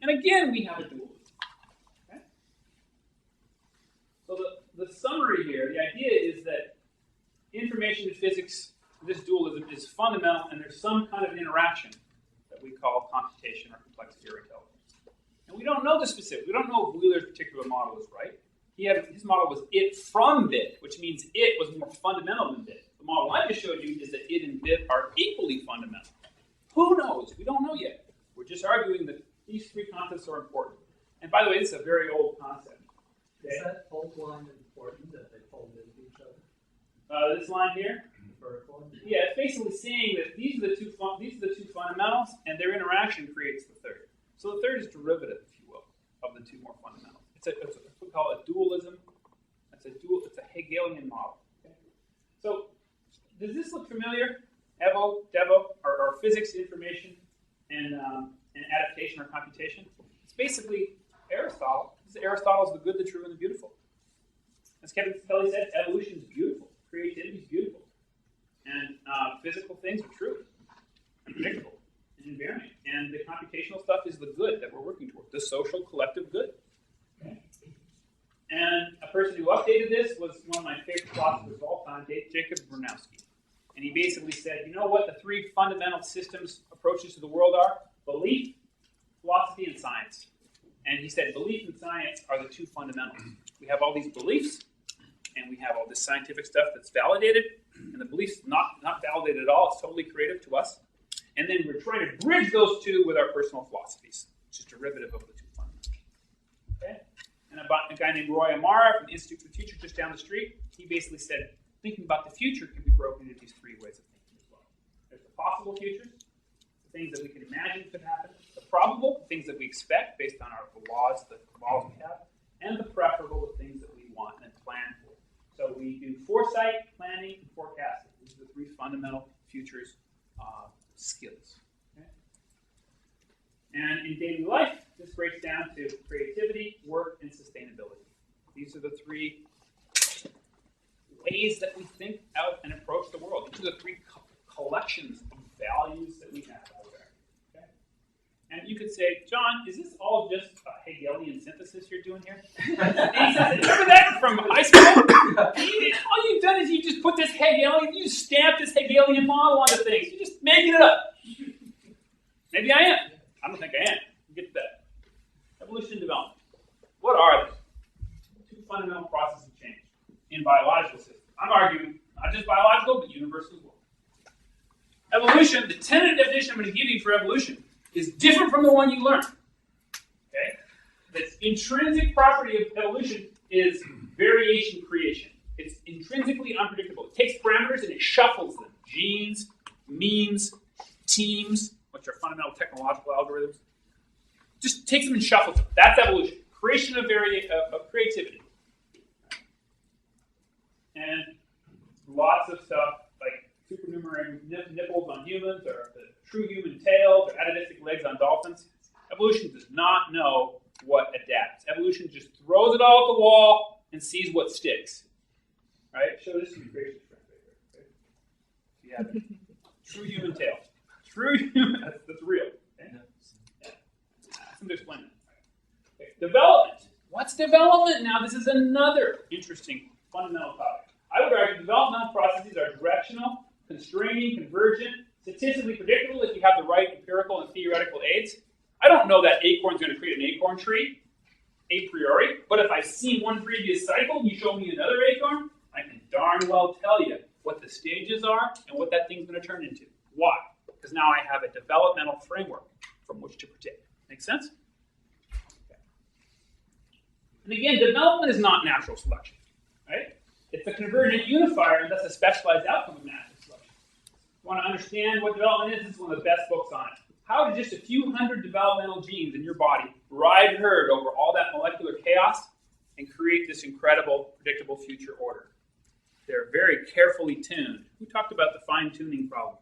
And again, we have a dualism. Okay? So the summary here, the idea is that information in physics, this dualism, is fundamental, and there's some kind of an interaction that we call computation or complexity or intelligence. And we don't know the specifics. We don't know if Wheeler's particular model is right. His model was it from bit, which means it was more fundamental than bit. The model I just showed you is that it and bit are equally fundamental. Who knows? We don't know yet. We're just arguing that these three concepts are important. And by the way, this is a very old concept. Okay? Is that fold line important that they fold into each other? This line here? Vertical? Yeah, it's basically saying that these are the two fundamentals, and their interaction creates the third. So the third is derivative, if you will, of the two more fundamentals. It's what we call a dualism. It's a Hegelian model. Okay? So does this look familiar? Evo Devo, or physics, information, and adaptation or computation. It's basically Aristotle. Aristotle's the good, the true, and the beautiful. As Kevin Kelly said, evolution is beautiful. Creativity is beautiful. And physical things are true and predictable and invariant. And the computational stuff is the good that we're working toward, the social collective good. Okay. And a person who updated this was one of my favorite philosophers of all time, Jacob Bronowski. And he basically said, you know what the three fundamental systems approaches to the world are? Belief, philosophy, and science. And he said belief and science are the two fundamentals. We have all these beliefs, and we have all this scientific stuff that's validated, and the belief's not validated at all. It's totally creative to us. And then we're trying to bridge those two with our personal philosophies, which is derivative of the two fundamentals. Okay? And a guy named Roy Amara from the Institute for the Future just down the street, he basically said, thinking about the future can be broken into these three ways of thinking as well. There's the possible futures, the things that we can imagine could happen, the probable, the things that we expect based on the laws we have, and the preferable, the things that we want and plan for. So we do foresight, planning, and forecasting. These are the three fundamental futures skills. Okay? And in daily life, this breaks down to creativity, work, and sustainability. These are the three ways that we think out and approach the world. These are the three collections of values that we have out there. Okay? And you could say, John, is this all just a Hegelian synthesis you're doing here? And he says, remember that from high school? All you've done is you just put this Hegelian, you stamp this Hegelian model onto things. You're just making it up. Maybe I am. I don't think I am. Get to that. Evolution and development. What are they? Two fundamental processes of change in biological systems. I'm arguing not just biological, but universal as well. Evolution, the tentative definition I'm going to give you for evolution, is different from the one you learned. Okay? The intrinsic property of evolution is variation creation. It's intrinsically unpredictable. It takes parameters and it shuffles them. Genes, means, teams, which are fundamental technological algorithms. Just takes them and shuffles them. That's evolution. Creation of creativity. And lots of stuff like supernumerary nipples on humans, or the true human tails, or atavistic legs on dolphins. Evolution does not know what adapts. Evolution just throws it all at the wall and sees what sticks. Right? Show this to your creation friend right there. If you have it. True human tail. True human, that's real. Okay? Yeah. Ask them to explain that. Okay. Development. What's development? Now this is another interesting fundamental topic. I would argue developmental processes are directional, constraining, convergent, statistically predictable if you have the right empirical and theoretical aids. I don't know that acorn's going to create an acorn tree a priori, but if I've seen one previous cycle and you show me another acorn, I can darn well tell you what the stages are and what that thing's going to turn into. Why? Because now I have a developmental framework from which to predict. Make sense? Okay. And again, development is not natural selection, right? It's a convergent unifier, and thus a specialized outcome of natural selection. If you want to understand what development is, this is one of the best books on it. How do just a few hundred developmental genes in your body ride herd over all that molecular chaos and create this incredible, predictable future order? They're very carefully tuned. Who talked about the fine-tuning problem?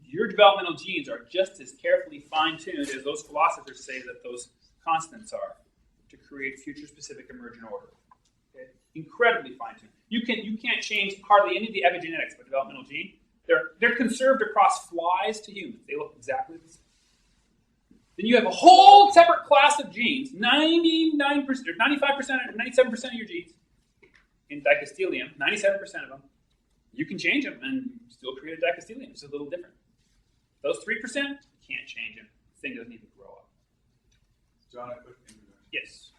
Your developmental genes are just as carefully fine-tuned as those philosophers say that those constants are to create future-specific emergent order. Okay? Incredibly fine-tuned. You can't change hardly any of the epigenetics of a developmental gene. They're conserved across flies to humans. They look exactly the same. then you have a whole separate class of genes, 99%, or 95%, or 97% of your genes in dicastelium, 97% of them. You can change them and still create a dicastelium. It's a little different. Those 3%, you can't change them. The thing doesn't even grow up. John, a quick thing. Yes.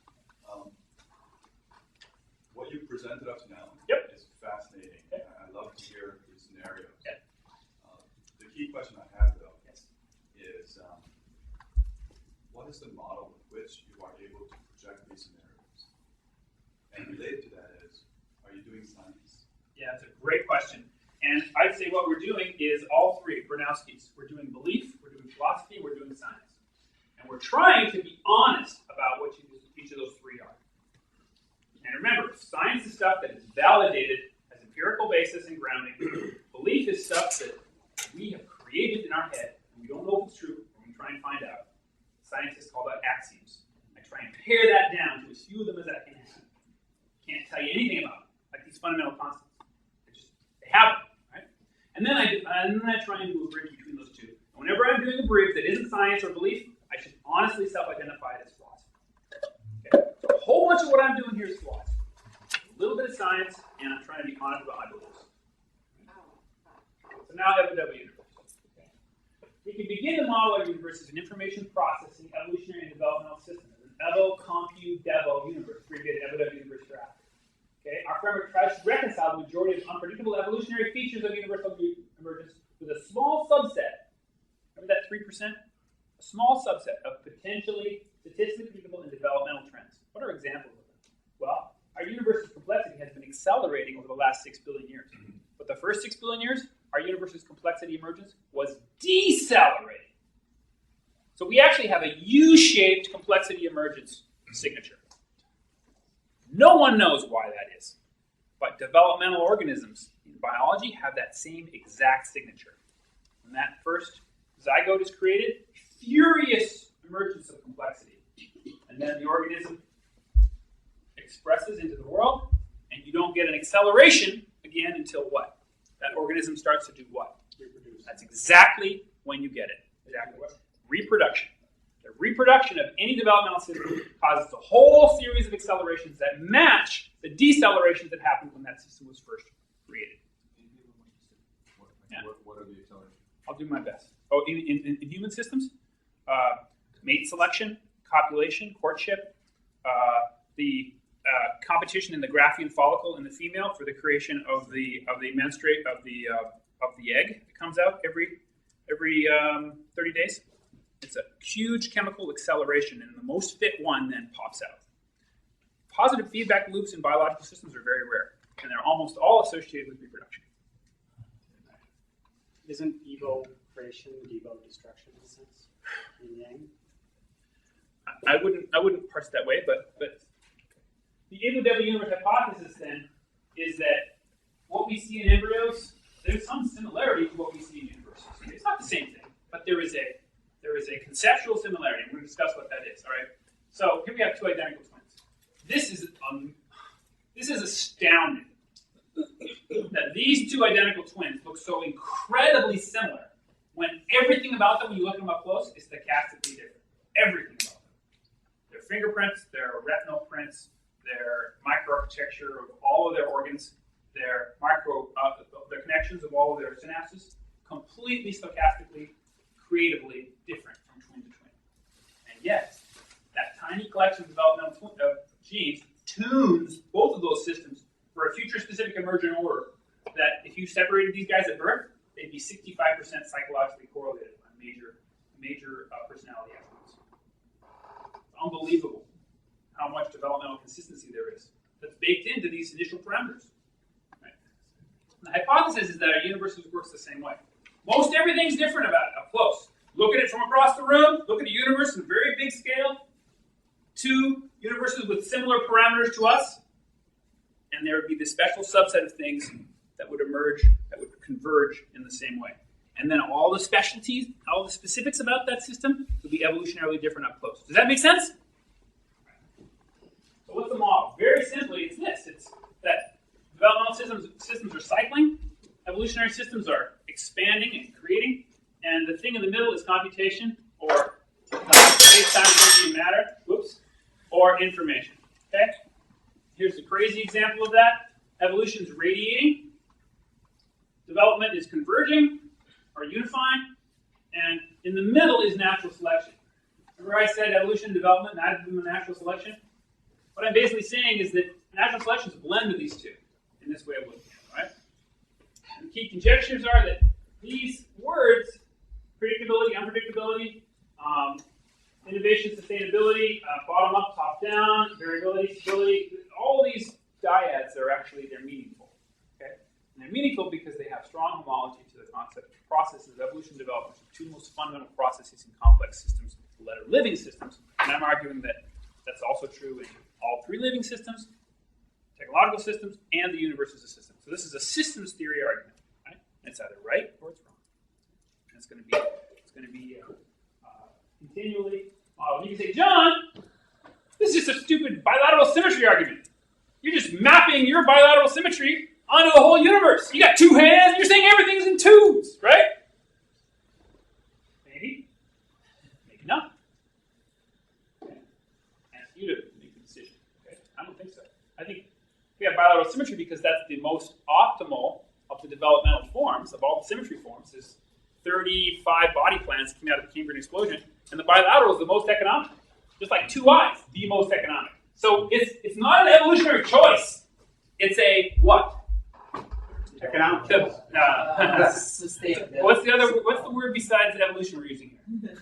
What you presented up to now is fascinating. Yep. I love to hear these scenarios. Yep. The key question I have, though, is what is the model with which you are able to project these scenarios? And related to that is, are you doing science? Yeah, that's a great question. And I'd say what we're doing is all three Bronowski's. We're doing belief, we're doing philosophy, we're doing science. And we're trying to be honest about what each of those three are. And remember, science is stuff that is validated as empirical basis and grounding. Belief is stuff that we have created in our head, and we don't know if it's true, and we try and find out. Scientists call that axioms. I try and pare that down to as few of them as I can. Can't tell you anything about them, like these fundamental constants. They have them, right? And then I try and do a bridge between those two. And whenever I'm doing a bridge that isn't science or belief, I should honestly self-identify it as philosophy. Okay? So a whole bunch of what I'm doing here is philosophy. A little bit of science, and I'm trying to be honest about my beliefs. So now Evo Devo universe. Okay. We can begin to model our universe as an information processing, evolutionary, and developmental system. As an Evo, Compu, Devo universe. We get Evo Devo universe hereafter. Okay. Our framework tries to reconcile the majority of unpredictable evolutionary features of universal emergence with a small subset. Remember that 3%? A small subset of potentially statistically predictable and developmental trends. What are examples of them? Well, our universe's complexity has been accelerating over the last 6 billion years. But the first 6 billion years, our universe's complexity emergence was decelerating. So we actually have a U-shaped complexity emergence signature. No one knows why that is. But developmental organisms in biology have that same exact signature. When that first zygote is created, furious emergence of complexity. And then the organism expresses into the world, and you don't get an acceleration again until what? That organism starts to do what? Reproduce. That's exactly when you get it. Exactly what? Reproduction. The reproduction of any developmental system causes a whole series of accelerations that match the decelerations that happened when that system was first created. What are the accelerations? I'll do my best. Oh, in human systems? Mate selection, copulation, courtship, the competition in the Graafian follicle in the female for the creation of the menstruate of the egg that comes out every 30 days. It's a huge chemical acceleration, and the most fit one then pops out. Positive feedback loops in biological systems are very rare, and they're almost all associated with reproduction. Isn't Evo creation Devo destruction in a sense? Yin yang? I wouldn't parse it that way, but the Evo Devo universe hypothesis then is that what we see in embryos, there's some similarity to what we see in universes. It's not the same thing, but there is a conceptual similarity. We're going to discuss what that is. All right. So here we have two identical twins. This is astounding that these two identical twins look so incredibly similar when everything about them, when you look at them up close, is stochastically different. Everything about them. Their fingerprints, their retinal prints, their microarchitecture of all of their organs, their the connections of all of their synapses, completely stochastically, creatively different from twin to twin. And yet, that tiny collection of developmental genes tunes both of those systems for a future-specific emergent order that if you separated these guys at birth, they'd be 65% psychologically correlated on major personality attributes. It's unbelievable how much developmental consistency there is that's baked into these initial parameters. Right? The hypothesis is that our universe works the same way. Most everything's different about it up close. Look at it from across the room, look at a universe in a very big scale, two universes with similar parameters to us, and there would be this special subset of things that would emerge, that would converge in the same way. And then all the specialties, all the specifics about that system would be evolutionarily different up close. Does that make sense? So what's the model? Very simply, it's this. It's that developmental systems are cycling, evolutionary systems are expanding and creating, and the thing in the middle is computation, or space-time, energy, and matter, whoops, or information. Okay? Here's a crazy example of that. Evolution is radiating. Development is converging or unifying. And in the middle is natural selection. Remember I said evolution and development, neither of them are natural selection? What I'm basically saying is that natural selection is a blend of these two in this way of looking at it, right? And the key conjectures are that these words, predictability, unpredictability, innovation, sustainability, bottom up, top down, variability, stability, all these dyads are actually, they're meaningful. Okay? And they're meaningful because they have strong homology to the concept of processes of evolution and development, the two most fundamental processes in complex systems that are living systems. And I'm arguing that that's also true in all three living systems, technological systems, and the universe as a system. So this is a systems theory argument. Right? It's either right or it's wrong. And it's going to be continually modeled. You can say, John, this is just a stupid bilateral symmetry argument. You're just mapping your bilateral symmetry onto the whole universe. You got two hands, and you're saying everything's in twos, right? Maybe. Maybe not. Okay. Ask you to make the decision. Okay? I don't think so. I think we have bilateral symmetry because that's the most optimal of the developmental forms, of all the symmetry forms. There's 35 body plans that came out of the Cambrian explosion, and the bilateral is the most economic. Just like two eyes, the most economic. So it's not an evolutionary choice. It's a what? Economic. Sustainability. What's the word besides evolution we're using here?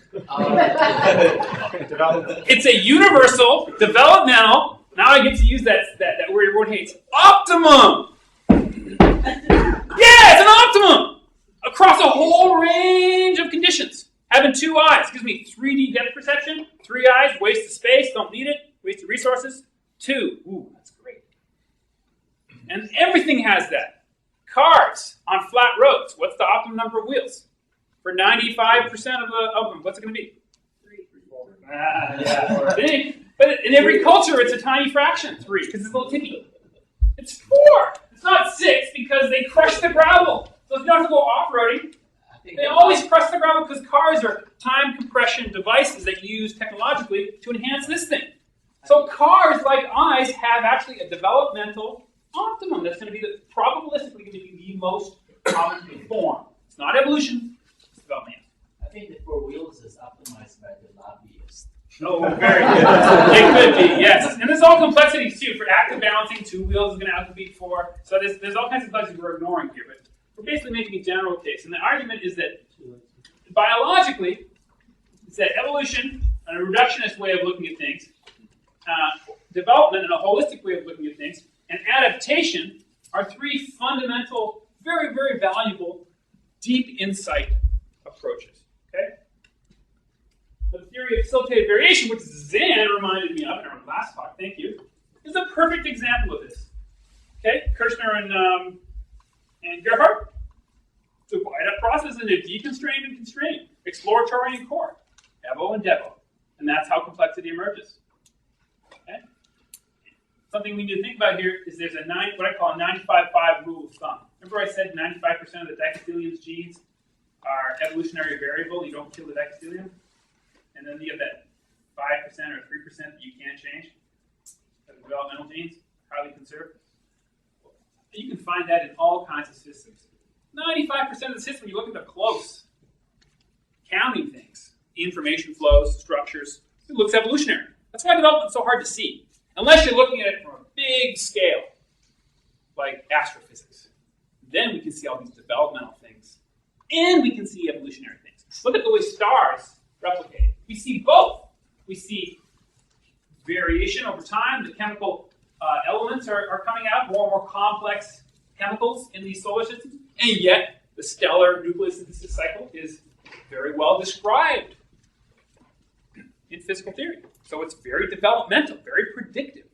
Development. It's a universal, developmental, now I get to use that word everyone hates, optimum. Yeah, it's an optimum across a whole range of conditions. Having two eyes gives me 3D depth perception. 3 eyes, waste of space, don't need it, waste of resources. 2, ooh, that's great. And everything has that. Cars on flat roads, what's the optimum number of wheels? For 95% of them, what's it going to be? 3. 4. Yeah. But in every culture, it's a tiny fraction, 3, because it's a little tippy. It's 4. It's not 6 because they crush the gravel. So if you don't have to go off-roading, they always crush the gravel because cars are time compression devices that you use technologically to enhance this thing. So cars, like eyes, have actually a developmental optimum that's going to be probabilistically going to be the most common form. It's not evolution, it's development. I think the 4 wheels is optimized by the lobbyists. Oh, very good. It could be, yes. And there's all complexities too. For active balancing, 2 wheels is going to outcompete 4. So there's all kinds of complexities we're ignoring here. But we're basically making a general case. And the argument is that biologically, it's that evolution, a reductionist way of looking at things, development, and a holistic way of looking at things, and adaptation are 3 fundamental, very, very valuable, deep insight approaches. Okay? The theory of facilitated variation, which Zan reminded me of in our last talk, thank you, is a perfect example of this. Okay? Kirshner and Gerhardt divide up processes into deconstrained and constrained, exploratory and core, Evo and Devo. And that's how complexity emerges. Okay? Something we need to think about here is there's what I call a 95-5 rule of thumb. Remember I said 95% of the dicotyledon's genes are evolutionary variable, you don't kill the dicotyledon? And then you have that 5% or 3% that you can't change, of developmental genes, highly conserved. You can find that in all kinds of systems. 95% of the system, you look at the close, counting things, information flows, structures, it looks evolutionary. That's why development is so hard to see. Unless you're looking at it from a big scale, like astrophysics. Then we can see all these developmental things. And we can see evolutionary things. Look at the way stars replicate. We see both. We see variation over time. The chemical elements are coming out, more and more complex chemicals in these solar systems. And yet, the stellar nucleosynthesis cycle is very well described in physical theory. So it's very developmental, very predictive.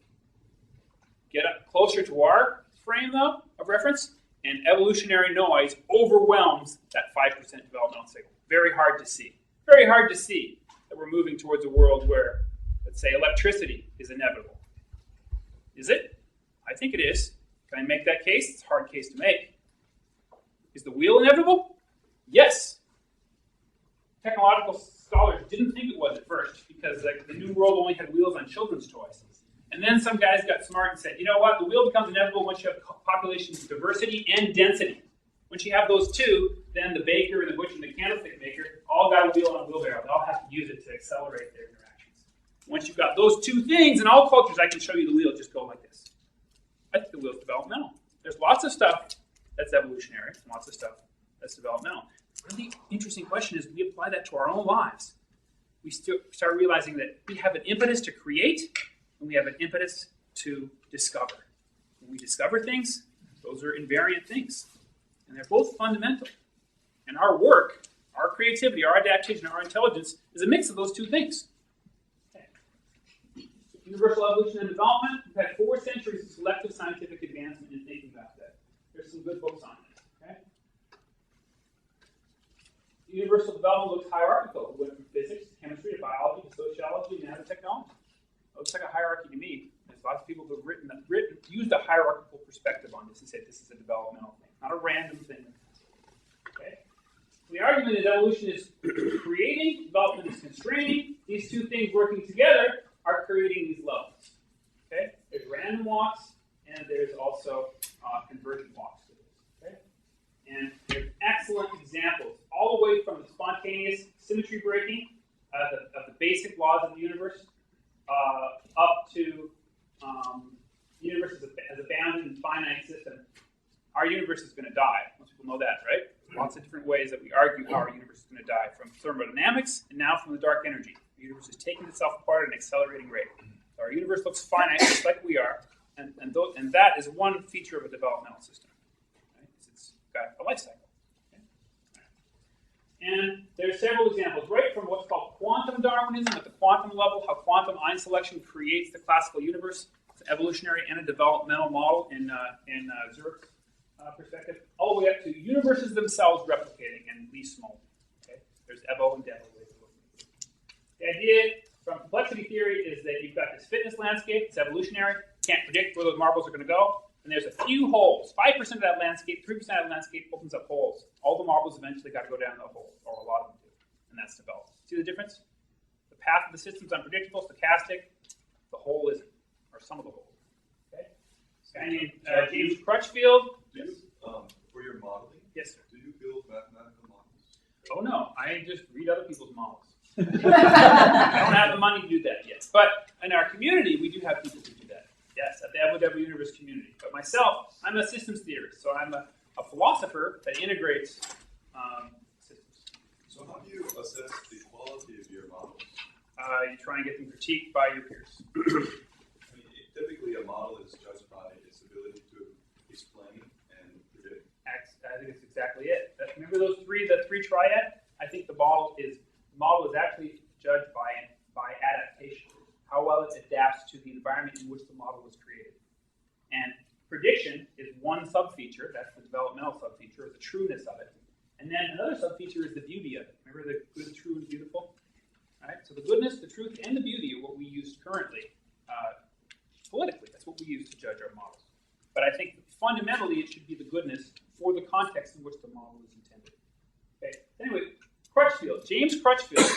Get up closer to our frame, though, of reference, and evolutionary noise overwhelms that 5% developmental cycle. Very hard to see. Very hard to see that we're moving towards a world where, let's say, electricity is inevitable. Is it? I think it is. Can I make that case? It's a hard case to make. Is the wheel inevitable? Yes. technological scholars didn't think it was at first because the New World only had wheels on children's toys. And then some guys got smart and said, you know what, the wheel becomes inevitable once you have population diversity and density. Once you have those two, then the baker and the butcher and the candlestick maker all got a wheel on a wheelbarrow. They all have to use it to accelerate their interactions. Once you've got those two things in all cultures, I can show you the wheel just go like this. I think the wheel's developmental. There's lots of stuff that's evolutionary, lots of stuff that's developmental. The really interesting question is we apply that to our own lives. We start realizing that we have an impetus to create and we have an impetus to discover. When we discover things, those are invariant things. And they're both fundamental. And our work, our creativity, our adaptation, our intelligence is a mix of those two things. Okay. Universal evolution and development. We've had 4 centuries of selective scientific advancement in thinking about that. There's some good books on this. Okay? Universal development looks hierarchical. It went from physics to chemistry to biology to sociology and now to technology. It looks like a hierarchy to me. There's lots of people who have used a hierarchical perspective on this and said this is a developmental thing, not a random thing. Okay? So the argument is evolution is creating, development is constraining. These two things working together are creating these levels. Okay? There's random walks and there's also convergent walks to this. Okay? And there's excellent examples, all the way from the spontaneous symmetry breaking of the basic laws of the universe up to the universe as a bounded and finite system. Our universe is going to die. Most people know that, right? Lots of different ways that we argue how our universe is going to die, from thermodynamics and now from the dark energy. The universe is taking itself apart at an accelerating rate. So our universe looks finite, just like we are, and that is one feature of a developmental system. Right? It's got a life cycle. Okay? And there's several examples, right from what's called quantum Darwinism at the quantum level, how quantum ion selection creates the classical universe. It's an evolutionary and a developmental model in Zurich's perspective, all the way up to universes themselves replicating and least small. Okay? There's Evo and Devo ways of looking at it. The idea from complexity theory is that you've got this fitness landscape, it's evolutionary, can't predict where those marbles are going to go, and there's a few holes. 5% of that landscape, 3% of that landscape opens up holes. All the marbles eventually got to go down the hole, or a lot of them do, and that's developed. See the difference? The path of the system's unpredictable, stochastic, the hole isn't, or some of the holes. Okay? This guy named James Crutchfield. Do you, for your modeling, yes, sir. Do you build mathematical models? Oh no, I just read other people's models. I don't have the money to do that yet. But in our community, we do have people who do that. Yes, at the Evo Devo Universe community. But myself, I'm a systems theorist, so I'm a philosopher that integrates systems. So how do you assess the quality of your models? You try and get them critiqued by your peers. I mean, typically a model is judged by its ability to explain and predict. I think that's exactly it. Remember the three triad? I think the model is actually judged by adaptation, how well it adapts to the environment in which the model was created. And prediction is one subfeature, that's the developmental subfeature, or the trueness of it. And then another subfeature is the beauty of it. Remember the good, true, and beautiful? All right? So the goodness, the truth, and the beauty are what we use currently politically. That's what we use to judge our models. But I think fundamentally it should be the goodness for the context in which the model is intended. Okay. Anyway, Crutchfield, James Crutchfield,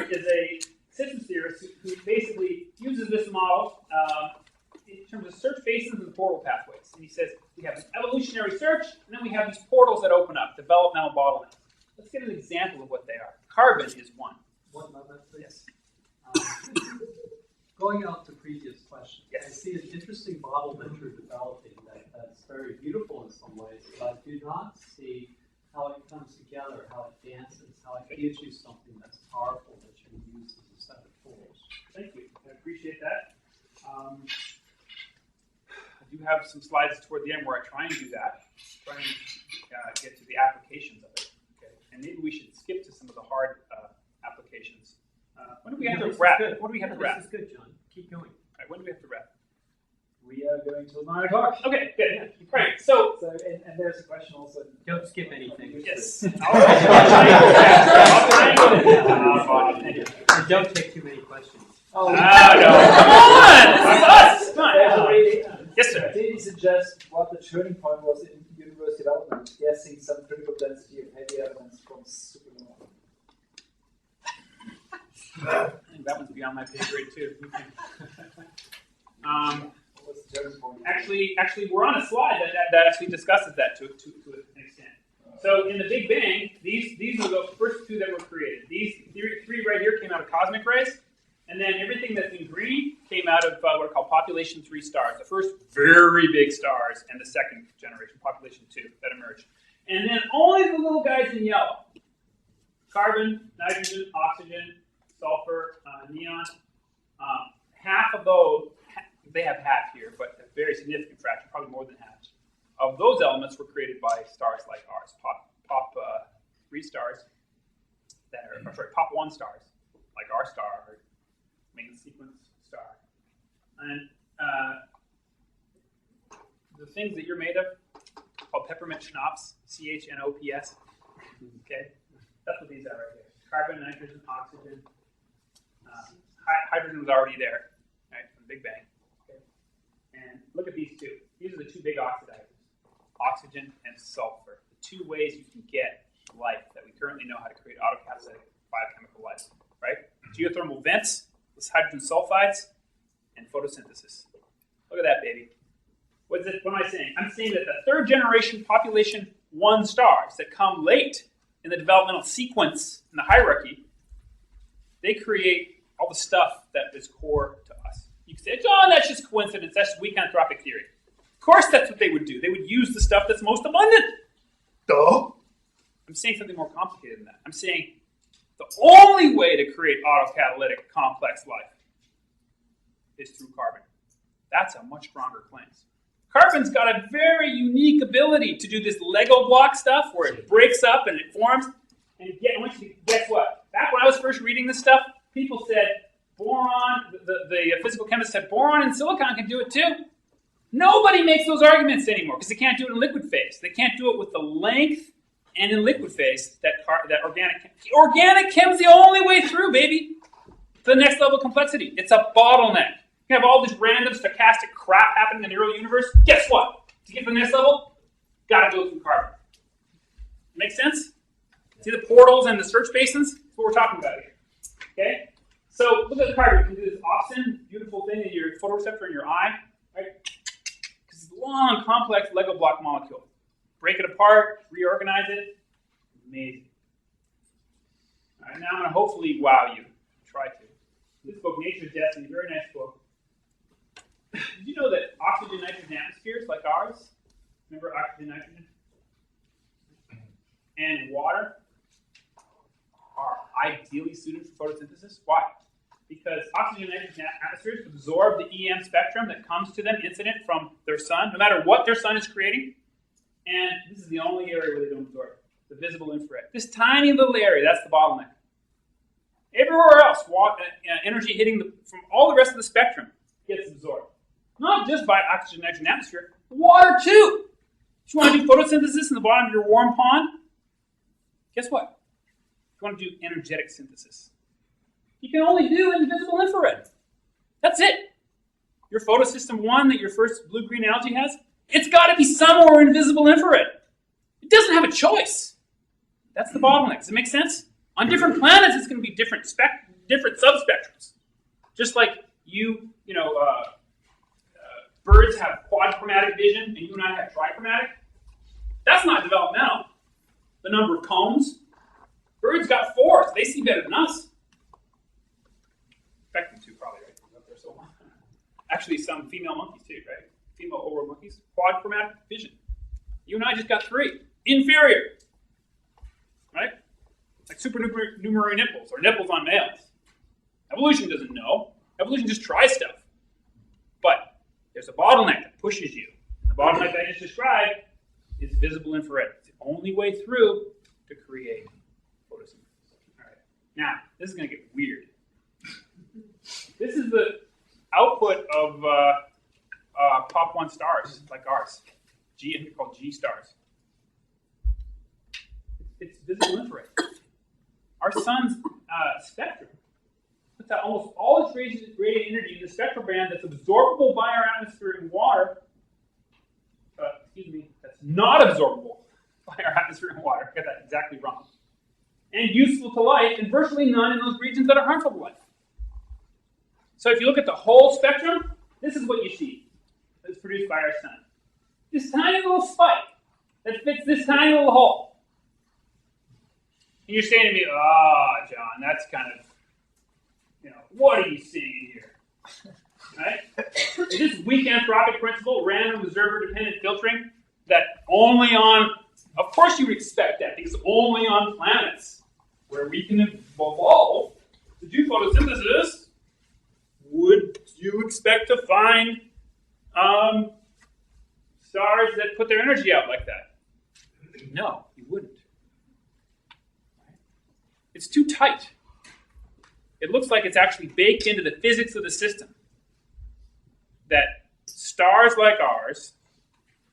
is a systems theorist who basically uses this model in terms of search basins and the portal pathways. And he says we have an evolutionary search, and then we have these portals that open up, developmental bottlenecks. Let's get an example of what they are. Carbon is one. One moment, please. Yes. Going out to previous questions, Yes. I see an interesting model that you're developing that's very beautiful in some ways, but I do not see how it comes together, how it dances, how it gives you something that's powerful that you can use as a set of tools. Thank you. I appreciate that. I do have some slides toward the end where I try and do that, try and get to the applications of it. Okay. And maybe we should skip to some of the hard applications. When do we have to wrap? When do we have to wrap? This is good, John. Keep going. All right, when do we have to wrap? We are going till 9 o'clock. Okay, good. Yeah. Right. So, And there's a question also. Don't skip anything. yes. I'll try and go fast. And don't take too many questions. Oh, No. Come on! This is us! Come there's on. already, Yes, sir. did he suggest what the turning point was in universe development, guessing some critical density of heavy elements from supernova? I think that one's beyond my pay grade too. What's the turning point? Actually, we're on a slide that actually discusses that to an extent. So in the Big Bang, these are the first two that were created. These three right here came out of cosmic rays, and then everything that's in green came out of what are called population 3 stars. The first very big stars, and the second generation, population 2, that emerged. And then only the little guys in yellow: carbon, nitrogen, oxygen, sulfur, neon. Half of those, they have half here, but a very significant fraction, probably more than half, of those elements were created by stars like ours, pop 3 stars that are, pop 1 stars, like our star, or main sequence star. And the things that you're made of, called peppermint schnapps, CHNOPS. Okay, that's what these are right here: carbon, nitrogen, oxygen. Hydrogen was already there, right, from the Big Bang. Okay, and look at these two. These are the two big oxidizers: oxygen and sulfur. The 2 ways you can get life that we currently know how to create autocatalytic biochemical life, right? Geothermal vents, with hydrogen sulfides, and photosynthesis. Look at that, baby. What am I saying? I'm saying that the 3rd generation population 1 stars that come late in the developmental sequence in the hierarchy, they create all the stuff that is core to us. You can say, oh, that's just coincidence. That's weak anthropic theory. Of course that's what they would do. They would use the stuff that's most abundant. Duh. I'm saying something more complicated than that. I'm saying the only way to create autocatalytic complex life is through carbon. That's a much stronger claim. Carbon's got a very unique ability to do this Lego block stuff where it breaks up and it forms. And guess what? Back when I was first reading this stuff, people said boron, the physical chemist said boron and silicon can do it too. Nobody makes those arguments anymore because they can't do it in liquid phase. They can't do it with the length and in liquid phase that organic chem's the only way through, baby. The next level of complexity. It's a bottleneck. You have all this random stochastic crap happening in the early universe. Guess what? To get to the next level, gotta go through carbon. Make sense? See the portals and the search basins? That's what we're talking about here. Okay? So look at the carbon. You can do this opsin, beautiful thing in your photoreceptor in your eye, right? Because it's a long, complex Lego block molecule. Break it apart, reorganize it. Amazing. All right, now I'm going to hopefully wow you. Try to. This book, Nature's Destiny, very nice book. Did you know that oxygen, nitrogen atmospheres like ours, remember oxygen, nitrogen, and water are ideally suited for photosynthesis? Why? Because oxygen and nitrogen atmospheres absorb the EM spectrum that comes to them incident from their sun, no matter what their sun is creating. And this is the only area where they don't absorb it, the visible infrared. This tiny little area, that's the bottleneck. Everywhere else, energy hitting from all the rest of the spectrum gets absorbed. Not just by oxygen, nitrogen atmosphere, water too. If you want to do photosynthesis in the bottom of your warm pond, guess what? You want to do energetic synthesis. You can only do invisible infrared. That's it. Your photosystem 1 that your first blue-green algae has, it's got to be somewhere in visible infrared. It doesn't have a choice. That's the bottleneck. Does it make sense? On different planets, it's going to be different subspectrums. Just like birds have quadchromatic vision and you and I have trichromatic. That's not developmental. The number of cones. Birds got 4, so they see better than us. Spectrum 2 probably, right? Up there so actually, some female monkeys too, right? Female oral monkeys, quadchromatic vision. You and I just got 3. Inferior. Right? Like supernumerary nipples, or nipples on males. Evolution doesn't know. Evolution just tries stuff. But there's a bottleneck that pushes you. The bottleneck I just described is visible infrared. It's the only way through to create photosynthesis. All right. Now, this is going to get weird. This is the output of pop 1 stars, like ours. They're called G stars. It's visible infrared. Our sun's spectrum puts out almost all its radiant energy in the spectral band that's absorbable by our atmosphere and water. That's not absorbable by our atmosphere and water. I got that exactly wrong. and useful to life, and virtually none in those regions that are harmful to life. So if you look at the whole spectrum, this is what you see that's produced by our sun. This tiny little spike that fits this tiny little hole. And you're saying to me, John, that's kind of, what are you seeing here? Right? Is this weak anthropic principle, random observer-dependent filtering, that only on, of course you would expect that, because only on planets where we can evolve to do photosynthesis, would you expect to find stars that put their energy out like that? No, you wouldn't. It's too tight. It looks like it's actually baked into the physics of the system that stars like ours,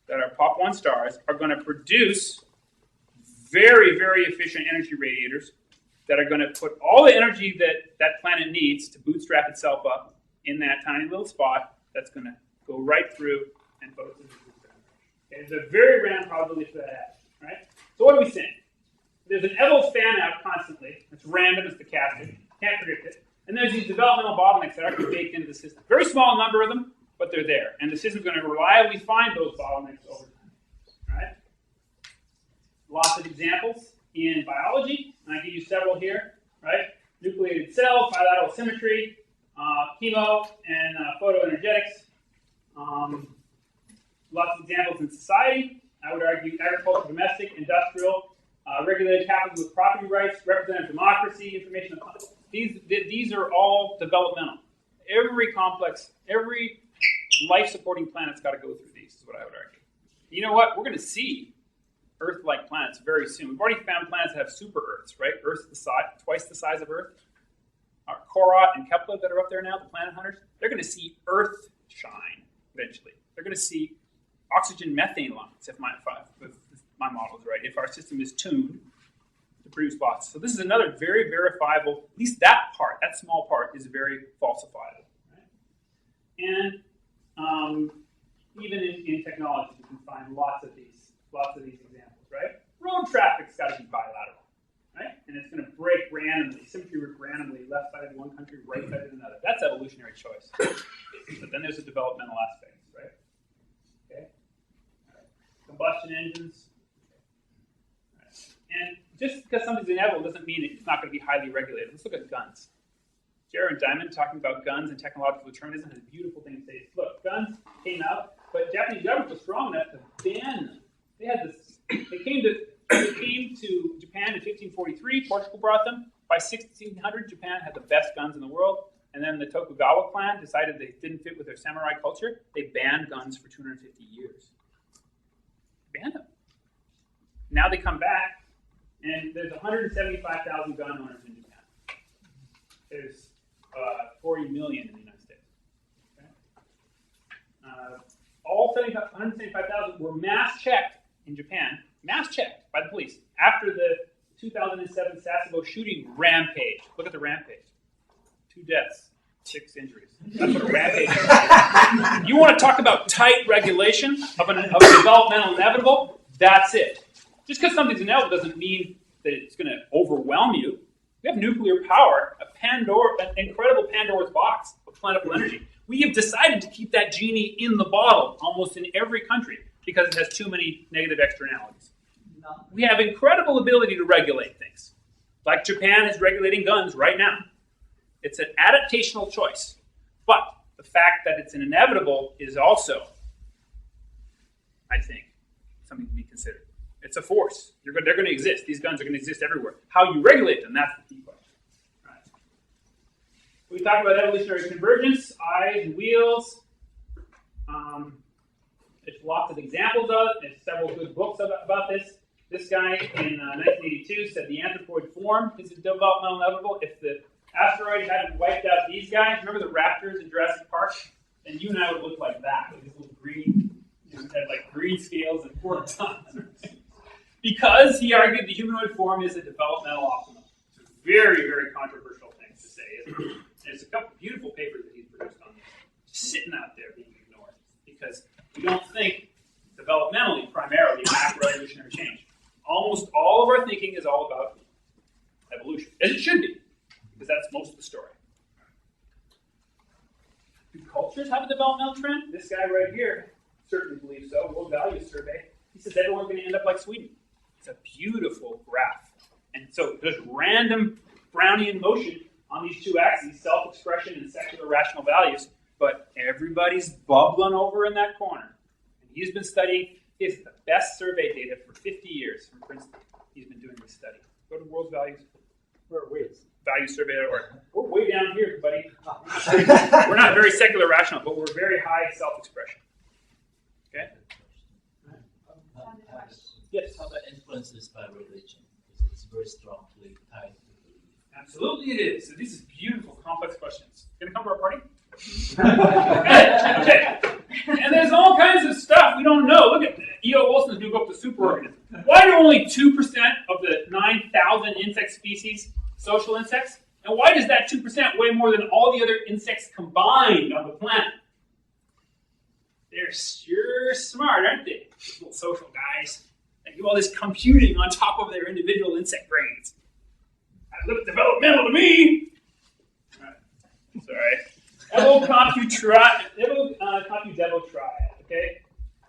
that are POP1 stars, are going to produce very, very efficient energy radiators that are going to put all the energy that that planet needs to bootstrap itself up in that tiny little spot that's going to go right through and photosynthesize. There's a very random probability for that happening, right? So what are we saying? There's an Evo fan out constantly. It's random, it's stochastic. Can't predict it. And there's these developmental bottlenecks that are actually baked into the system. Very small number of them, but they're there. And the system's going to reliably find those bottlenecks over time. Right? Lots of examples in biology, and I give you several here. Right? Nucleated cells, bilateral symmetry, chemo, and photoenergetics. Lots of examples in society. I would argue agricultural, domestic, industrial, regulated capitalism with property rights, representative democracy, information economy. These are all developmental. Every complex, every life-supporting planet's got to go through these, is what I would argue. You know what? We're going to see Earth-like planets very soon. We've already found planets that have super-Earths, right? Earth's the size, twice the size of Earth. Our Korat and Kepler that are up there now, the planet hunters, they're going to see Earth shine eventually. They're going to see oxygen-methane lines, if my model is right, if our system is tuned to produce lots. So this is another very verifiable, at least that part, that small part, is very falsifiable. Right? And even in technology, you can find lots of these examples, right? Road traffic's got to be bilateral, right? And it's going to break randomly, symmetry work randomly, left side of one country, right side of another. That's evolutionary choice. But then there's a developmental aspect, right? Okay. All right. Combustion engines. And just because something's inevitable doesn't mean it's not going to be highly regulated. Let's look at guns. Jared Diamond, talking about guns and technological determinism, has a beautiful thing to say. Look, guns came out, but the Japanese government was strong enough to ban them. They had this. They came to Japan in 1543. Portugal brought them. By 1600, Japan had the best guns in the world. And then the Tokugawa clan decided they didn't fit with their samurai culture. They banned guns for 250 years. Banned them. Now they come back. And there's 175,000 gun owners in Japan. There's 40 million in the United States. Okay? All 175,000 were mass checked in Japan, mass checked by the police after the 2007 Sasebo shooting rampage. Look at the rampage. 2 deaths, 6 injuries. That's what a rampage is. You want to talk about tight regulation of a developmental inevitable? That's it. Just because something's inevitable doesn't mean that it's going to overwhelm you. We have nuclear power, an incredible Pandora's box of plentiful energy. We have decided to keep that genie in the bottle almost in every country because it has too many negative externalities. We have incredible ability to regulate things. Like Japan is regulating guns right now. It's an adaptational choice. But the fact that it's an inevitable is also, I think, something to be considered. It's a force. They're going to exist. These guns are going to exist everywhere. How you regulate them, that's the key question. Right. We talked about evolutionary convergence, eyes and wheels. There's lots of examples of it. There's several good books about this. This guy in 1982 said the anthropoid form is a developmental inevitable. If the asteroid hadn't wiped out these guys, remember the raptors in Jurassic Park? And you and I would look like that, with these little green, had like green scales and 4 tons. Because he argued the humanoid form is a developmental optimum. It's a very, very controversial thing to say, isn't it? There's a couple of beautiful papers that he's produced on this, just sitting out there being ignored. Because we don't think developmentally, primarily, macroevolutionary change. Almost all of our thinking is all about evolution, as it should be, because that's most of the story. Do cultures have a developmental trend? This guy right here certainly believes so. World Values Survey. He says everyone's going to end up like Sweden. It's a beautiful graph. And so there's random Brownian motion on these two axes, self-expression and secular rational values, but everybody's bubbling over in that corner. And he's been studying, he has the best survey data for 50 years from Princeton. He's been doing this study. Go to World Values. Where are we? Value Survey.org. We're way down here, buddy. We're not very secular rational, but we're very high self-expression. Okay? Yes? How about influences by religion? Because it's very strongly tied to belief. Absolutely it is. So these are beautiful, complex questions. Gonna come to our party? Okay. And there's all kinds of stuff we don't know. Look at E.O. Wilson's new book, The Superorganism. Why do only 2% of the 9,000 insect species social insects? And why does that 2% weigh more than all the other insects combined on the planet? They're sure smart, aren't they? These little social guys. They do all this computing on top of their individual insect brains. That looks developmental to me. Sorry. Evo Devo triad. Okay?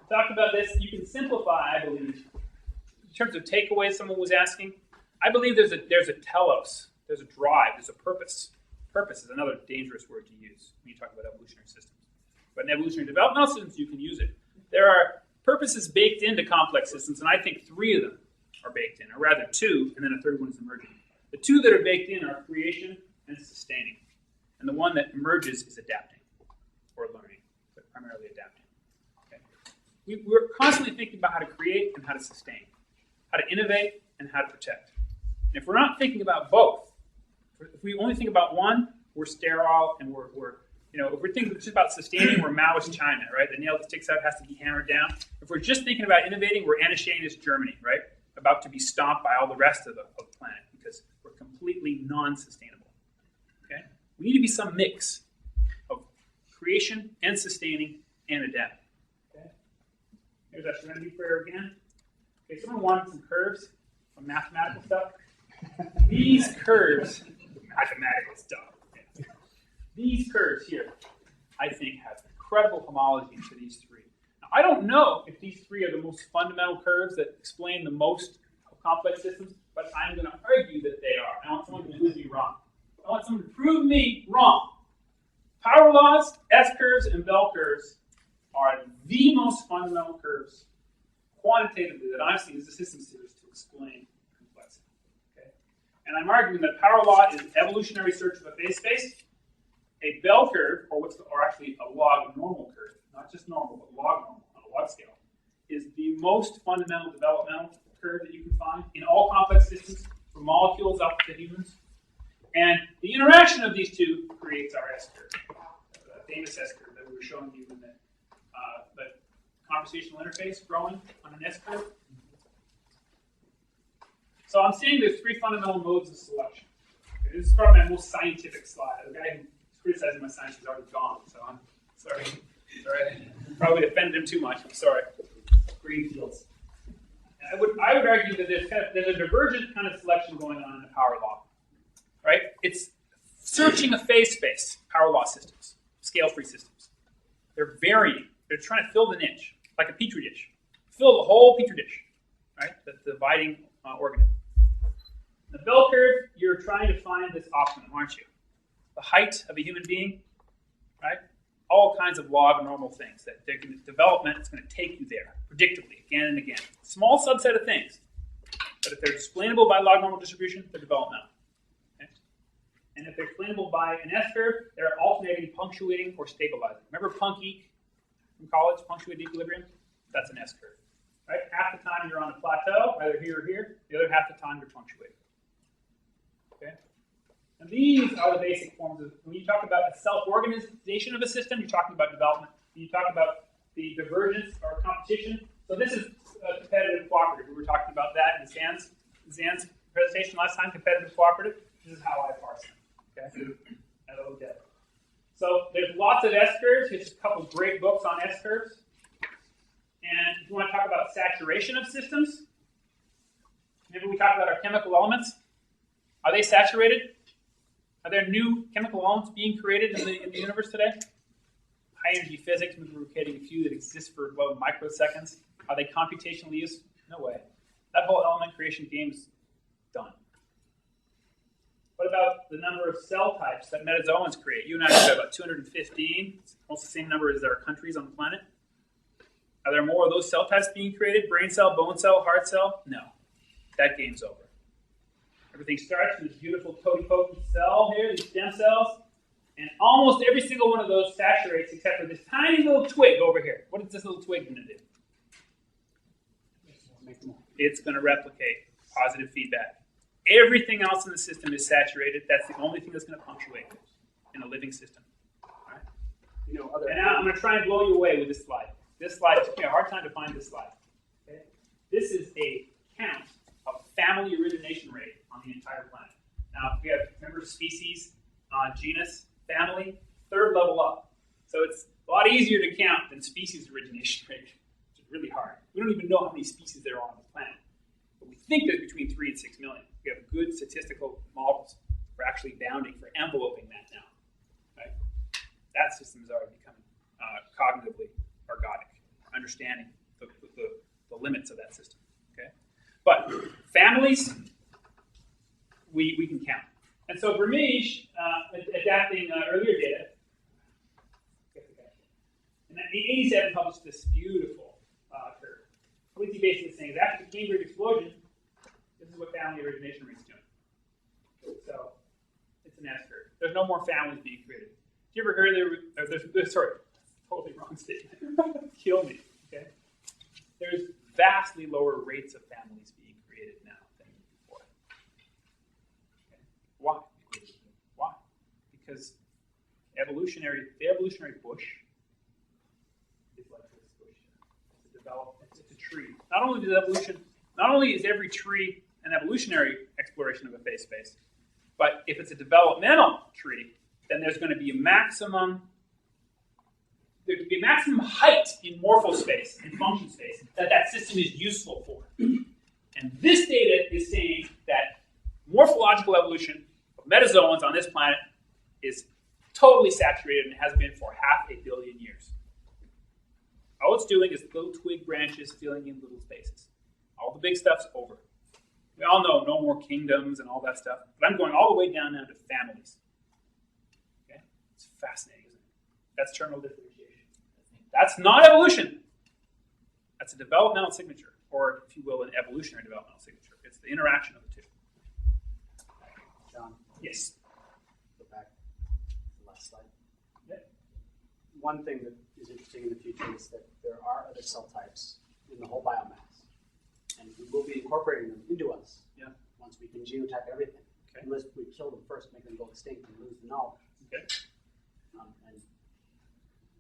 We talked about this. You can simplify, I believe, in terms of takeaways someone was asking. I believe there's a telos, there's a drive, there's a purpose. Purpose is another dangerous word to use when you talk about evolutionary systems. But in evolutionary developmental systems, you can use it. There are purposes baked into complex systems, and I think 3 of them are baked in, or rather 2, and then a third one is emerging. The 2 that are baked in are creation and sustaining. And the one that emerges is adapting, or learning, but primarily adapting. Okay? We're constantly thinking about how to create and how to sustain, how to innovate and how to protect. And if we're not thinking about both, if we only think about one, we're sterile and we're if we're thinking just about sustaining, we're Maoist China, right? The nail that sticks out has to be hammered down. If we're just thinking about innovating, we're Anachanist Germany, right? About to be stomped by all the rest of the planet because we're completely non-sustainable. Okay? We need to be some mix of creation and sustaining and adapting. Okay? Here's our serenity prayer again. Okay, someone wanted some curves, some mathematical stuff. These curves, mathematical stuff. Yeah. These curves here, I think, have incredible homology to these 3. Now, I don't know if these 3 are the most fundamental curves that explain the most of complex systems, but I'm going to argue that they are. I want someone to prove me wrong. I want someone to prove me wrong. Power laws, S-curves, and bell curves are the most fundamental curves quantitatively that I've seen as a systems theorist to explain complexity. Okay? And I'm arguing that power law is evolutionary search of a phase space. A bell curve, or actually a log normal curve, not just normal, but log normal on a log scale, is the most fundamental developmental curve that you can find in all complex systems, from molecules up to humans. And the interaction of these 2 creates our S-curve, the famous S-curve that we were showing you in the conversational interface growing on an S-curve. So I'm saying there's 3 fundamental modes of selection. Okay, this is probably my most scientific slide. The guy who's criticizing my science is already gone, so I'm sorry. Probably offended him too much. I'm sorry. Greenfields. I would argue that there's a divergent kind of selection going on in the power law. Right? It's searching a phase space, power law systems, scale-free systems. They're varying. They're trying to fill the niche, like a petri dish. Fill the whole petri dish, right? The dividing organism. In the bell curve, you're trying to find this optimum, aren't you? The height of a human being, right? All kinds of log normal things that development is going to take you there, predictably, again and again. Small subset of things. But if they're explainable by log normal distribution, they're developmental. Okay? And if they're explainable by an S-curve, they're alternating, punctuating, or stabilizing. Remember Punk-Eek from college, punctuated equilibrium? That's an S-curve. Right? Half the time you're on a plateau, either here or here. The other half the time you're punctuating. Okay? And these are the basic forms of, when you talk about the self-organization of a system, you're talking about development. When you talk about the divergence or competition, so this is competitive cooperative. We were talking about that in Zan's presentation last time, competitive cooperative. This is how I parse them. Okay? Evo Devo. So there's lots of S-curves. Here's a couple great books on S-curves. And if you want to talk about saturation of systems, maybe we talk about our chemical elements. Are they saturated? Are there new chemical elements being created in the universe today? High energy physics, maybe we're creating a few that exist for about microseconds. Are they computationally used? No way. That whole element creation game's done. What about the number of cell types that metazoans create? You and I have about 215. It's almost the same number as there are countries on the planet. Are there more of those cell types being created? Brain cell, bone cell, heart cell? No. That game's over. Everything starts with this beautiful totipotent cell here, these stem cells, and almost every single one of those saturates except for this tiny little twig over here. What is this little twig going to do? It's going to replicate positive feedback. Everything else in the system is saturated. That's the only thing that's going to punctuate in a living system. All right? And now I'm going to try and blow you away with this slide. This slide took me a hard time to find this slide. Okay? This is a count of family origination rate on the entire planet. Now, we have, remember, species, genus, family, third level up. So it's a lot easier to count than species origination rate, which is really hard. We don't even know how many species there are on the planet. But we think there's between 3 and 6 million. We have good statistical models for actually bounding, for enveloping that now. Right? That system is already becoming cognitively ergodic, understanding the limits of that system. Okay? But families, we can count. And so Ramesh, adapting earlier data, in 1987 published this beautiful curve. What he's basically saying is after the Cambridge explosion, this is what family origination rate's doing. So it's an S curve. There's no more families being created. Have you ever heard sorry, totally wrong statement. Kill me. Okay? There's vastly lower rates of families being created now than before. Okay. Why? Why? Because the evolutionary bush is like this bush. It's a development. It's a tree. Not only is every tree an evolutionary exploration of a phase space, but if it's a developmental tree, then there's going to be a maximum. There could be a maximum height in morphospace, in function space, that system is useful for. And this data is saying that morphological evolution of metazoans on this planet is totally saturated and has been for 500 million years. All it's doing is little twig branches filling in little spaces. All the big stuff's over. We all know no more kingdoms and all that stuff, but I'm going all the way down now to families. Okay? It's fascinating, isn't it? That's terminal differentiation. That's not evolution. That's a developmental signature, or if you will, an evolutionary developmental signature. It's the interaction of the two. John? Yes? Go back to the last slide. Yeah. One thing that is interesting in the future is that there are other cell types in the whole biomass. And we will be incorporating them into us once we can genotype everything. Okay. Unless we kill them first, make them go extinct, and lose the knowledge. Okay.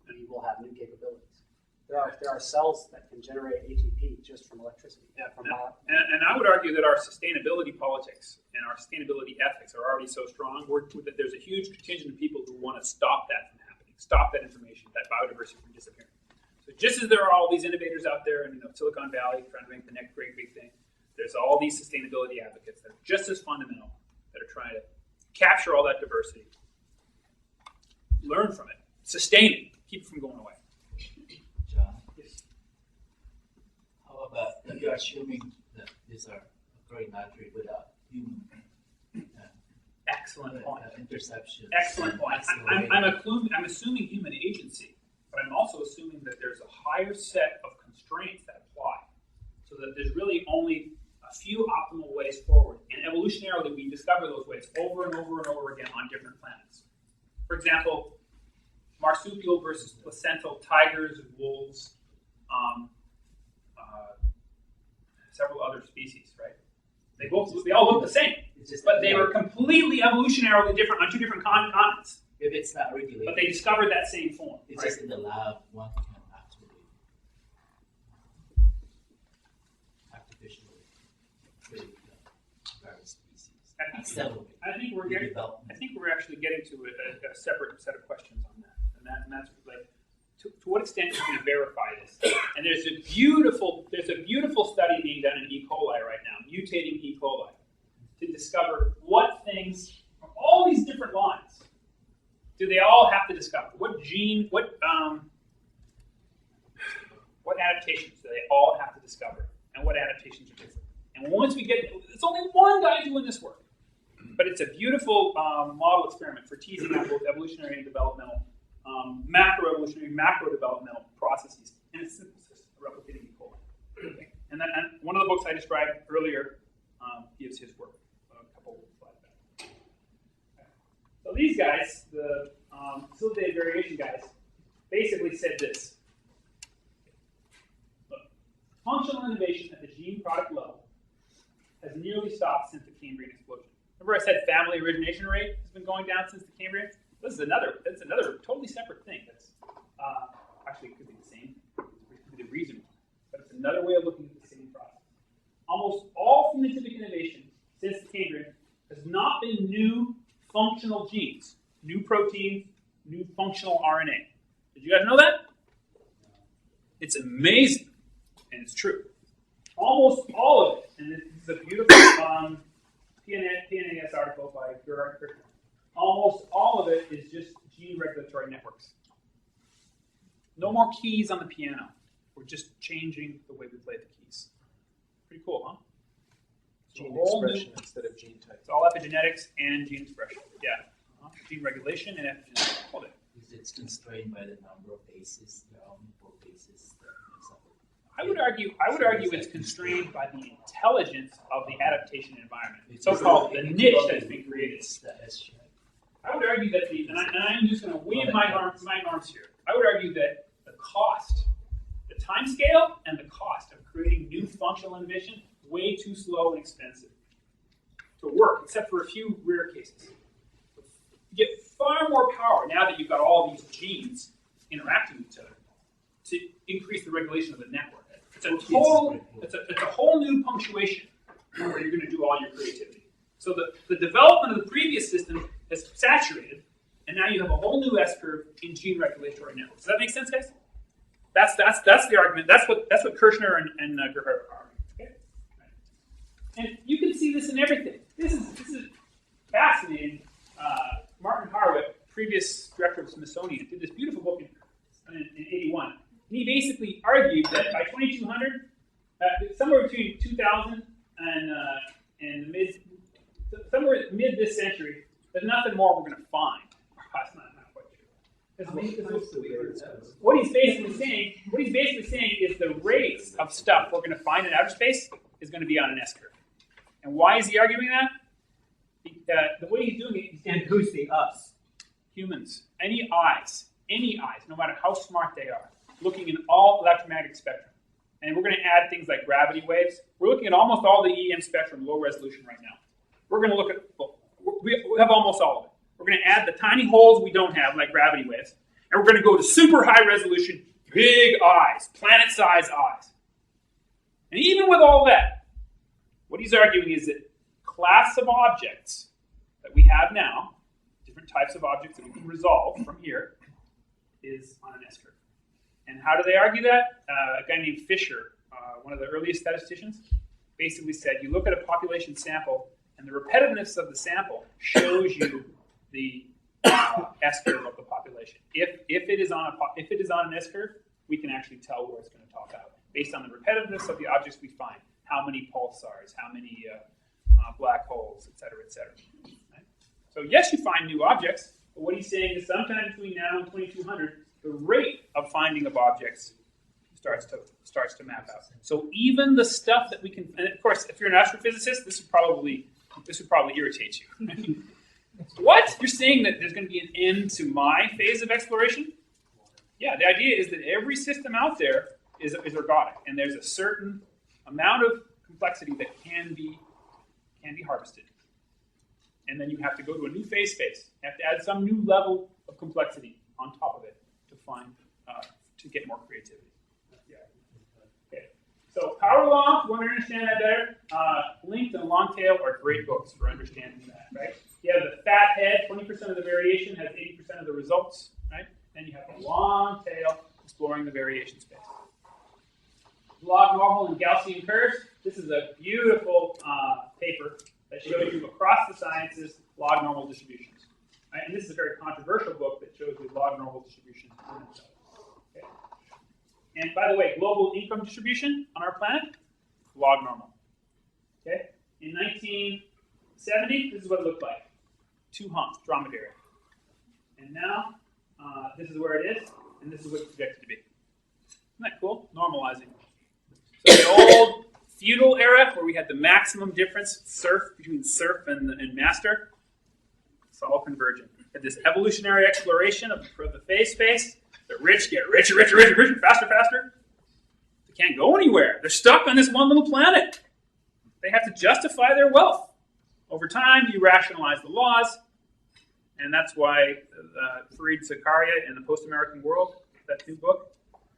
And we will have new capabilities. There are cells that can generate ATP just from electricity. And I would argue that our sustainability politics and our sustainability ethics are already so strong that there's a huge contingent of people who want to stop that from happening, stop that information, that biodiversity from disappearing. So just as there are all these innovators out there in Silicon Valley trying to make the next great big thing, there's all these sustainability advocates that are just as fundamental, that are trying to capture all that diversity, learn from it, sustain it, keep it from going away. John? Yes. How about that you're assuming that these are occurring naturally without human Excellent point. interception? Excellent point. I'm assuming human agency, but I'm also assuming that there's a higher set of constraints that apply, so that there's really only a few optimal ways forward. And evolutionarily, we discover those ways over and over and over again on different planets. For example, marsupial versus placental tigers and wolves, several other species, right? They all look the same, but they were completely evolutionarily different on two different continents. If it's not regulated, But they discovered that same form. it's Right? just in the lab, one can actually artificially create various species. Accelerate I think the development. I think we're actually getting to a separate set of questions on that, and that's like, to what extent can we verify this? And there's a beautiful study being done in E. coli right now, mutating E. coli, to discover what things from all these different lines do they all have to discover? What gene, what adaptations do they all have to discover? And what adaptations are different? And once we get, it's only one guy doing this work. But it's a beautiful model experiment for teasing out both evolutionary and developmental, macroevolutionary, macro-developmental processes in a simple system, a replicating E. coli. Okay. And one of the books I described earlier gives his work a couple of slides back. Okay. So these guys, the facilitated variation guys, basically said this. Look, functional innovation at the gene product level has nearly stopped since the Cambrian explosion. Remember I said family origination rate has been going down since the Cambrian? That's another totally separate thing. That's actually it could be the same. It could be the reason, but it's another way of looking at the same process. Almost all phenotypic innovation since the Cambrian has not been new functional genes, new proteins, new functional RNA. Did you guys know that? It's amazing, and it's true. Almost all of it, and this is a beautiful PNAS article by Gerhard Kirchner. Almost all of it is just gene regulatory networks. No more keys on the piano. We're just changing the way we play the keys. Pretty cool, huh? Gene expression instead of gene type. It's all epigenetics and gene expression. Yeah. Gene regulation and epigenetics. Hold it. It's constrained by the number of bases, there are multiple bases. I would argue it's constrained by the intelligence of the adaptation environment, so-called the niche that's been created. I would argue that I'm just going to wave my arms here. I would argue that the cost, the time scale, and the cost of creating new functional innovation way too slow and expensive to work, except for a few rare cases. You get far more power now that you've got all these genes interacting with each other to increase the regulation of the network. It's a whole new punctuation where you're going to do all your creativity. So the development of the previous system has saturated, and now you have a whole new S-curve in gene regulatory networks. Does that make sense, guys? That's the argument. That's what Kirchner and Gerhard are arguing. Okay? And you can see this in everything. This is fascinating. Martin Harwood, previous director of Smithsonian, did this beautiful book in 81. And he basically argued that by 2200, somewhere between 2000 and somewhere mid this century, there's nothing more we're going to find. That's not quite true. What he's basically saying is the rate of stuff we're going to find in outer space is going to be on an S-curve. And why is he arguing that? The way he's doing it, And who's the us? humans, any eyes, no matter how smart they are, looking in all electromagnetic spectrum. And we're going to add things like gravity waves. We're looking at almost all the EM spectrum, low resolution right now. We're going to look at, we have almost all of it. We're going to add the tiny holes we don't have, like gravity waves. And we're going to go to super high resolution, big eyes, planet-sized eyes. And even with all that, what he's arguing is that class of objects that we have now, different types of objects that we can resolve from here, is on an S-curve. And how do they argue that? A guy named Fisher, one of the earliest statisticians, basically said you look at a population sample, and the repetitiveness of the sample shows you the S-curve of the population. If it is on an S-curve, we can actually tell where it's going to top out based on the repetitiveness of the objects we find. How many pulsars? How many black holes? Et cetera, et cetera. Right? So yes, you find new objects, but what he's saying is sometime between now and 2200, the rate of finding of objects starts to map out. So even the stuff that we can, and of course, if you're an astrophysicist, this would probably irritate you. What? You're saying that there's going to be an end to my phase of exploration? Yeah, the idea is that every system out there is ergodic, and there's a certain amount of complexity that can be harvested. And then you have to go to a new phase space. You have to add some new level of complexity on top of it to find, to get more creativity. Yeah. Okay. So power law, if you want to understand that better, linked and long tail are great books for understanding that, right? You have the fat head, 20% of the variation has 80% of the results, right? Then you have the long tail, exploring the variation space. Log normal and Gaussian curves. This is a beautiful paper that shows you across the sciences log normal distributions. Right? And this is a very controversial book that shows you log normal distributions in itself. Okay? And by the way, global income distribution on our planet, log normal. Okay? In 1970, this is what it looked like. 2 humps, dromedary. And now, this is where it is, and this is what it's projected to be. Isn't that cool? Normalizing. So the old feudal era, where we had the maximum difference between serf and master, it's all convergent. And this evolutionary exploration of the phase space, the rich get richer, richer, richer, richer, faster, faster. They can't go anywhere. They're stuck on this one little planet. They have to justify their wealth. Over time, you rationalize the laws, and that's why Fareed Zakaria in The Post-American World, that new book,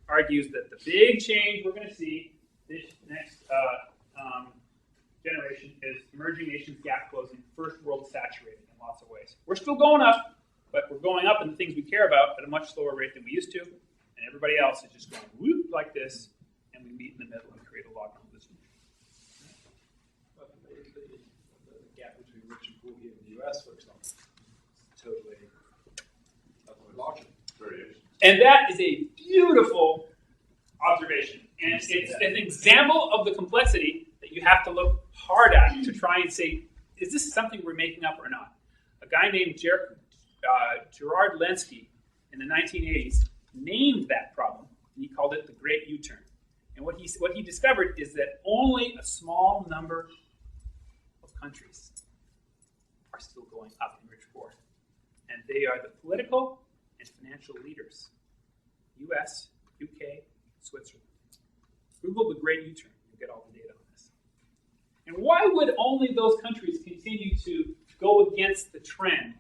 argues that the big change we're going to see this next generation is emerging nations gap closing, first world saturating in lots of ways. We're still going up, but we're going up in the things we care about at a much slower rate than we used to, and everybody else is just going whoop like this, and we meet in the middle and create a log normal distribution. The gap between rich and poor here in the US, for example, is totally larger. Variation. And that is a beautiful observation. And it's an example of the complexity that you have to look hard at to try and say, is this something we're making up or not? A guy named Gerard Lenski in the 1980s named that problem, and he called it the Great U-turn. And what he discovered is that only a small number of countries are still going up in rich poor. And they are the political and financial leaders. US, UK, Switzerland. Google the Great U-turn. You'll get all the data on this. And why would only those countries continue to go against the trend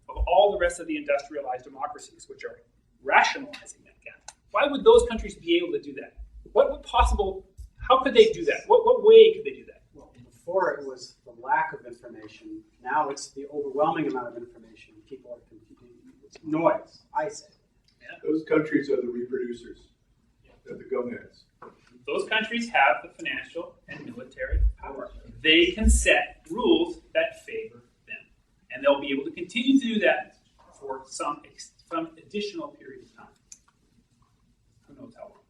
of all the rest of the industrialized democracies, which are rationalizing that gap? Why would those countries be able to do that? How could they do that? What way could they do that? Well, before it was the lack of information. Now it's the overwhelming amount of information. People are competing. It's noise, I say. Those countries are the reproducers. They're the gonads. Those countries have the financial and military power. They can set rules that favor them. And they'll be able to continue to do that for some additional period of time. Who knows how long.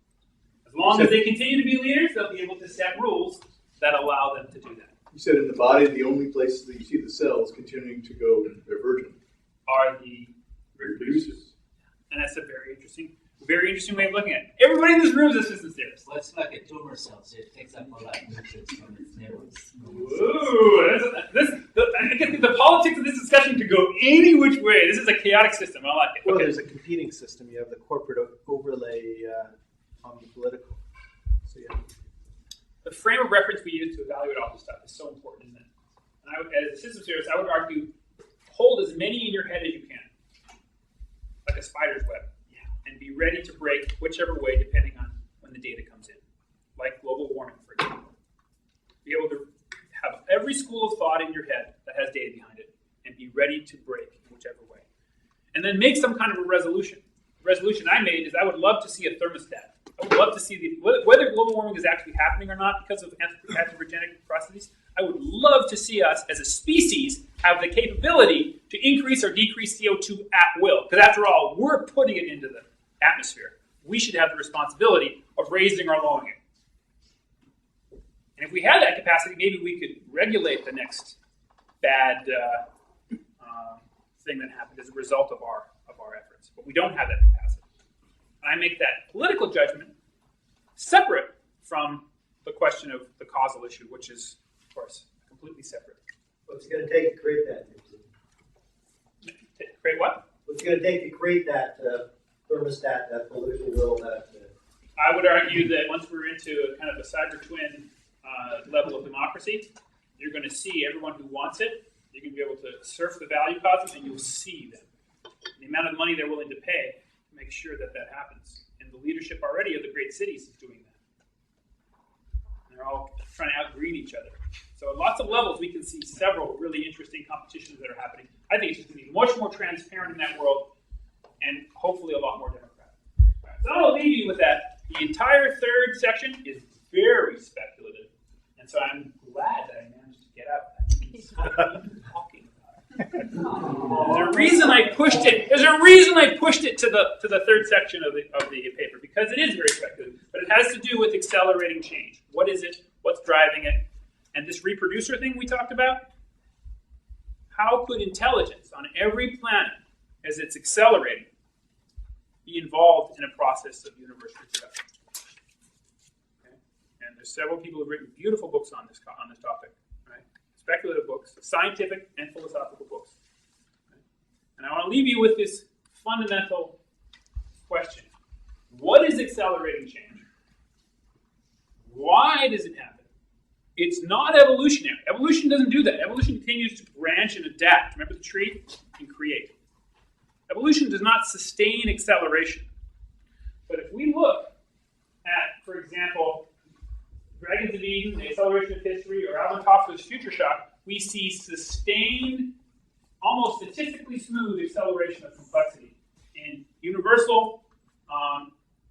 As long as they continue to be leaders, they'll be able to set rules that allow them to do that. You said in the body, the only places that you see the cells continuing to go divergent Are the reproducers. And that's a very interesting way of looking at it. Everybody in this room is a systems theorist. Well, it's like a tumor cell, so it takes up a lot of nutrients from its neighbors. Ooh, I think the politics of this discussion could go any which way. This is a chaotic system. I like it. Well, Okay. there's a competing system. You have the corporate overlay on the political. So yeah. The frame of reference we use to evaluate all this stuff is so important, isn't it? And as a systems theorist, I would argue, hold as many in your head as you can, like a spider's web, and be ready to break whichever way, depending on when the data comes in, like global warming, for example. Be able to have every school of thought in your head that has data behind it, and be ready to break in whichever way. And then make some kind of a resolution. The resolution I made is I would love to see a thermostat. I would love to see whether global warming is actually happening or not because of anthropogenic processes. I would love to see us as a species have the capability to increase or decrease CO2 at will. Because after all, we're putting it into the atmosphere. We should have the responsibility of raising or lowering it. And if we had that capacity, maybe we could regulate the next bad thing that happened as a result of our efforts. But we don't have that capacity. And I make that political judgment separate from the question of the causal issue, which is, of course, completely separate. What's it going to take to create that? Create what? What's it going to take to create that thermostat, that political will, that... I would argue that once we're into a kind of a cyber twin level of democracy, you're going to see everyone who wants it. You're going to be able to surf the value causes, and you'll see them. The amount of money they're willing to pay to make sure that that happens. And the leadership already of the great cities is doing that. And they're all trying to out-green each other. So at lots of levels, we can see several really interesting competitions that are happening. I think it's just going to be much more transparent in that world, and hopefully a lot more democratic. Right, so I'll leave you with that. The entire third section is very speculative, and so I'm glad that I managed to get out that. he's talking about? There's a reason I pushed it. There's a reason I pushed it to the third section of the paper, because it is very speculative, but it has to do with accelerating change. What is it? What's driving it? And this reproducer thing we talked about. How could intelligence on every planet, as it's accelerating, be involved in a process of universal reproduction? Okay? And there's several people who've written beautiful books on this topic, right? Speculative books, scientific and philosophical books. Okay? And I want to leave you with this fundamental question: what is accelerating change? Why does it happen? It's not evolutionary. Evolution doesn't do that. Evolution continues to branch and adapt. Remember the tree? And create. Evolution does not sustain acceleration. But if we look at, for example, Dragons of Eden, The Acceleration of History, or Alvin Toffler's Future Shock, we see sustained, almost statistically smooth acceleration of complexity in universal,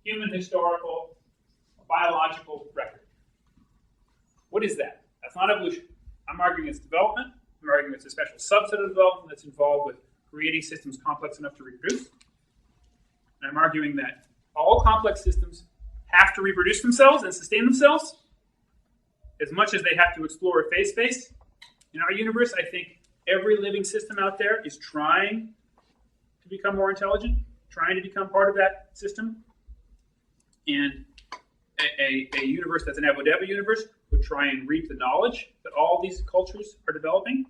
human historical, biological record. What is that? That's not evolution. I'm arguing it's development. I'm arguing it's a special subset of development that's involved with creating systems complex enough to reproduce. And I'm arguing that all complex systems have to reproduce themselves and sustain themselves as much as they have to explore phase space. In our universe, I think every living system out there is trying to become more intelligent, trying to become part of that system. And a universe that's an Evo Devo universe would try and reap the knowledge that all these cultures are developing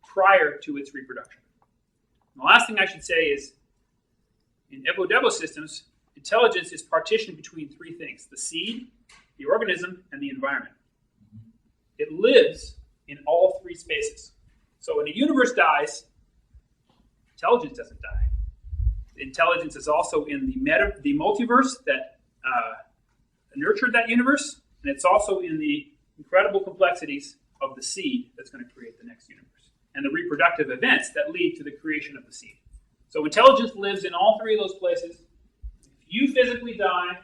prior to its reproduction. And the last thing I should say is, in Evo Devo systems, intelligence is partitioned between three things: the seed, the organism, and the environment. It lives in all three spaces. So when a universe dies, intelligence doesn't die. Intelligence is also in the multiverse that nurtured that universe, and it's also in the incredible complexities of the seed that's going to create the next universe, and the reproductive events that lead to the creation of the seed. So intelligence lives in all three of those places. If you physically die,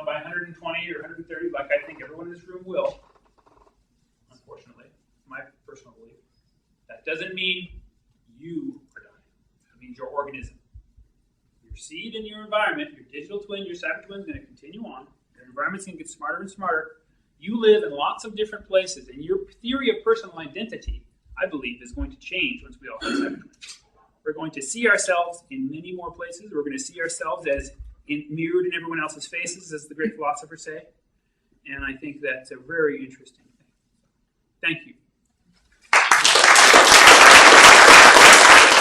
by 120 or 130, like I think everyone in this room will, unfortunately, my personal belief, that doesn't mean you are dying. It means your organism. Your seed and your environment, your digital twin, your cyber twin is going to continue on. Your environment's going to get smarter and smarter. You live in lots of different places, and your theory of personal identity, I believe, is going to change once we all have cyber twins. We're going to see ourselves in many more places. We're going to see ourselves as mirrored in everyone else's faces, as the great philosophers say. And I think that's a very interesting thing. Thank you.